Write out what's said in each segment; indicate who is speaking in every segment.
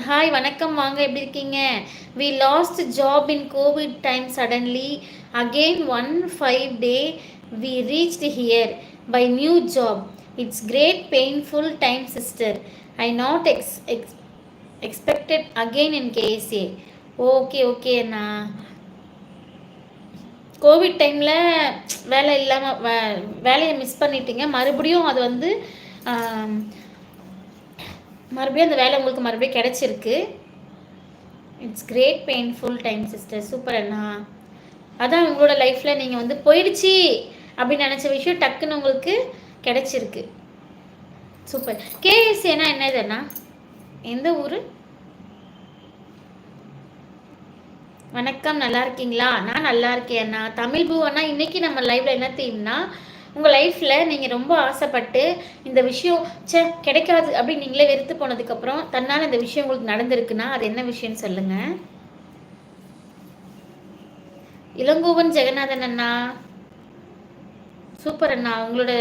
Speaker 1: Hi வணக்கம் வாங்க எப்படி இருக்கீங்க? We lost job in COVID time suddenly. Again 1 5 day we reached here by new job. It's great painful time sister. I not expected again in KSA. Okay Anna. Covid டைமில் வேலை இல்லாமல் வேலையை miss பண்ணிட்டீங்க. மறுபடியும் அது வந்து மறுபடியும் அந்த வேலை உங்களுக்கு மறுபடியும் கிடைச்சிருக்கு. It's great painful time sister. Super அண்ணா. அதான் உங்களோட லைஃப்பில் நீங்கள் வந்து போயிடுச்சு அப்படின்னு நினச்ச விஷயம் டக்குன்னு உங்களுக்கு கிடைச்சிருக்கு. சூப்பர். கேஎஸ்ஏனா என்னது அண்ணா? எந்த ஊர்? வணக்கம், நல்லா இருக்கீங்களா? நான் நல்லா இருக்கேன் அண்ணா. தமிழ் பூ அண்ணா. இன்றைக்கி நம்ம லைவில் என்ன தீம்னா, உங்கள் லைஃப்பில் நீங்கள் ரொம்ப ஆசைப்பட்டு இந்த விஷயம் கிடைக்காது அப்படின்னு நீங்களே வெறுத்து போனதுக்கப்புறம் தன்னால் இந்த விஷயம் உங்களுக்கு நடந்திருக்குன்னா அது என்ன விஷயம்னு சொல்லுங்கள். இளங்கோவன் ஜெகநாதன் அண்ணா. சூப்பர் அண்ணா. உங்களோட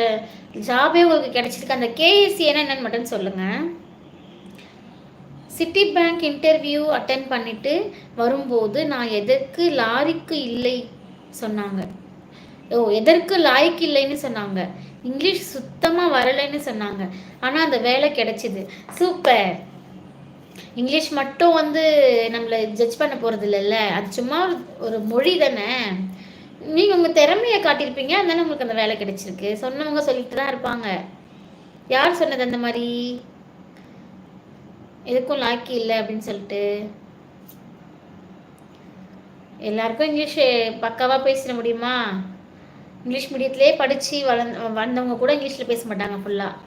Speaker 1: ஜாபே உங்களுக்கு கிடைச்சிருக்கு. அந்த கேஎஸ்சினா என்னன்னு மட்டும் சொல்லுங்கள். சிட்டி பேங்க் இன்டர்வியூ அட்டன் பண்ணிட்டு வரும்போது நான் எதற்கு லாரிக்கு இல்லை சொன்னாங்க. எதற்கு லாய்க்கு இல்லைன்னு சொன்னாங்க. இங்கிலீஷ் சுத்தமாக வரலைன்னு சொன்னாங்க. ஆனால் அந்த வேலை கிடைச்சிது. சூப்பர். இங்கிலீஷ் மட்டும் வந்து நம்மளை ஜட்ஜ் பண்ண போகிறது இல்லைல்ல, அது சும்மா ஒரு மொழி தானே. நீங்கள் உங்கள் திறமையை காட்டியிருப்பீங்க, அதனால உங்களுக்கு அந்த வேலை கிடைச்சிருக்கு. சொன்னவங்க சொல்லிட்டு தான் இருப்பாங்க. யார் சொன்னது அந்த மாதிரி எதுக்கும் லாய்க்கு இல்லை அப்படின்னு சொல்லிட்டு? எல்லாருக்கும் இங்கிலீஷ் பக்காவாக பேசிட முடியுமா? இங்கிலீஷ் மீடியத்திலே படித்து வந்தவங்க கூட இங்கிலீஷில் பேச மாட்டாங்க ஃபுல்லாக.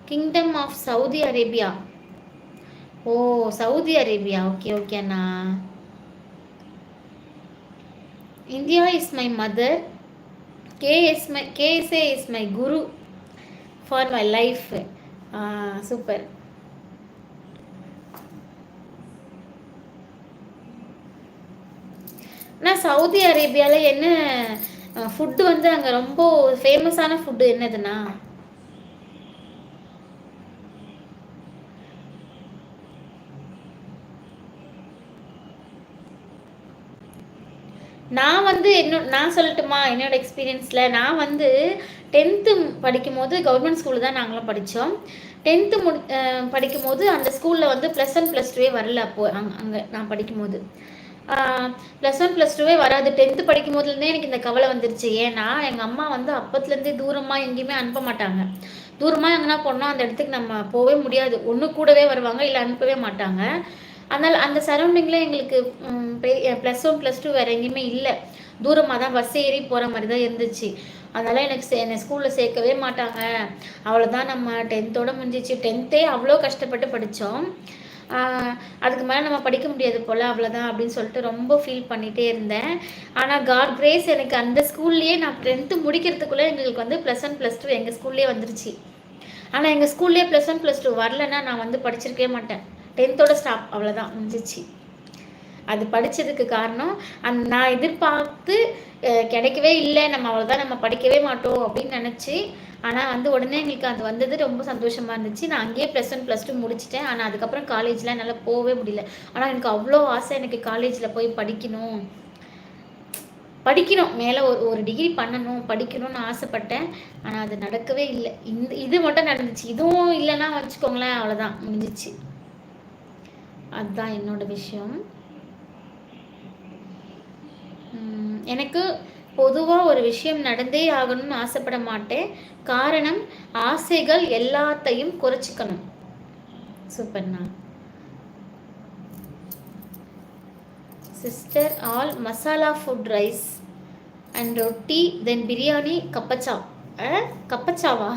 Speaker 1: Kingdom of Saudi Arabia. ஓ, சவுதி அரேபியா. ஓகே அண்ணா. India is my mother. KSA is my guru for my life. Super. ஆனால் சவுதி அரேபியாவில் என்ன ஃபுட்டு வந்து அங்கே ரொம்ப ஃபேமஸான ஃபுட்டு என்னதுண்ணா? நான் வந்து நான் சொல்லட்டுமா என்னோட எக்ஸ்பீரியன்ஸில்? நான் வந்து 10th படிக்கும் போது கவர்மெண்ட் ஸ்கூலில் தான் நாங்களும் படித்தோம். 10th படிக்கும் போது அந்த ஸ்கூலில் வந்து +1 +2 வரல. அப்போது அங்கே நான் படிக்கும்போது +1 +2 வராது. 10th படிக்கும் போதுலேருந்தே எனக்கு இந்த கவலை வந்துருச்சு. ஏன்னா எங்கள் அம்மா வந்து அப்பத்துலேருந்தே தூரமாக எங்கேயுமே அனுப்ப மாட்டாங்க. தூரமாக எங்கன்னா போனால் அந்த இடத்துக்கு நம்ம போகவே முடியாது. ஒன்று கூடவே வருவாங்க, இல்லை அனுப்பவே மாட்டாங்க. அதனால் அந்த சரௌண்டிங்கில் எங்களுக்கு +1 +2 வேறு எங்கேயுமே இல்லை. தூரமாக தான் பஸ் ஏறி போகிற மாதிரி தான் இருந்துச்சு. அதனால் என்னை ஸ்கூலில் சேர்க்கவே மாட்டாங்க. அவ்வளோதான், நம்ம 10th முடிஞ்சிச்சு. 10th அவ்வளோ கஷ்டப்பட்டு படித்தோம். அதுக்கு மேலே நம்ம படிக்க முடியாது போல், அவ்வளோதான் அப்படின்னு சொல்லிட்டு ரொம்ப ஃபீல் பண்ணிகிட்டே இருந்தேன். ஆனால் காட் கிரேஸ், எனக்கு அந்த ஸ்கூல்லையே நான் 10th முடிக்கிறதுக்குள்ளே எங்களுக்கு வந்து +1 +2 எங்கள் ஸ்கூல்லேயே வந்துருச்சு. ஆனால் எங்கள் ஸ்கூல்லேயே +1 +2 வரலன்னா நான் வந்து படிச்சிருக்கவே மாட்டேன். 10th ஸ்டாப், அவ்வளோதான், முடிஞ்சிச்சு. அது படித்ததுக்கு காரணம் நான் எதிர்பார்த்து கிடைக்கவே இல்லை. நம்ம அவ்வளோதான், நம்ம படிக்கவே மாட்டோம் அப்படின்னு நினச்சி. ஆனால் வந்து உடனே எங்களுக்கு அது வந்தது ரொம்ப சந்தோஷமாக இருந்துச்சு. நான் அங்கேயே +1 +2 முடிச்சிட்டேன். ஆனால் அதுக்கப்புறம் காலேஜில் என்னால் போகவே முடியல. ஆனால் எனக்கு அவ்வளோ ஆசை, எனக்கு காலேஜில் போய் படிக்கணும், மேலே ஒரு டிகிரி படிக்கணும்னு ஆசைப்பட்டேன். ஆனால் அது நடக்கவே இல்லை. இது மட்டும் நடந்துச்சு. இதுவும் இல்லைன்னா வச்சுக்கோங்களேன், அவ்வளோதான், முடிஞ்சிச்சு. அதுதான் என்னோட விஷயம். எனக்கு பொதுவாக ஒரு விஷயம் நடந்தே ஆகணும்னு ஆசைப்பட மாட்டேன். காரணம் ஆசைகள் எல்லாத்தையும் குறைச்சிக்கணும். சூப்பர்ண்ணா. Sister, all masala food rice and ரொட்டி தென் பிரியாணி கப்பச்சாவா?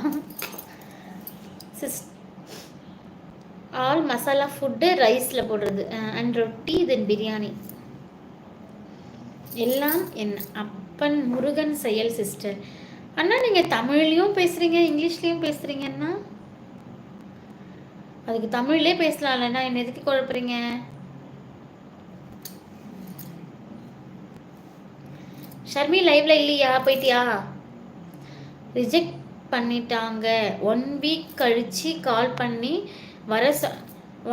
Speaker 1: ஆல் மசாலா ஃபுட்டு ரைஸில் போடுறது அண்ட் ரொட்டி தென் பிரியாணி எல்லாம் என் அப்பன் முருகன் செயல். சிஸ்டர் அண்ணா, நீங்கள் தமிழ்லையும் பேசுகிறீங்க, இங்கிலீஷ்லேயும் பேசுகிறீங்கன்னா அதுக்கு தமிழ்லேயே பேசலாம் இல்லைண்ணா, என்ன எதுக்கு குழப்பறீங்க? ஷர்மி லைவ்ல இல்லையா? போயிட்டியா? ரிஜெக்ட் பண்ணிட்டாங்க. 1 வீக் கழிச்சு கால் பண்ணி வர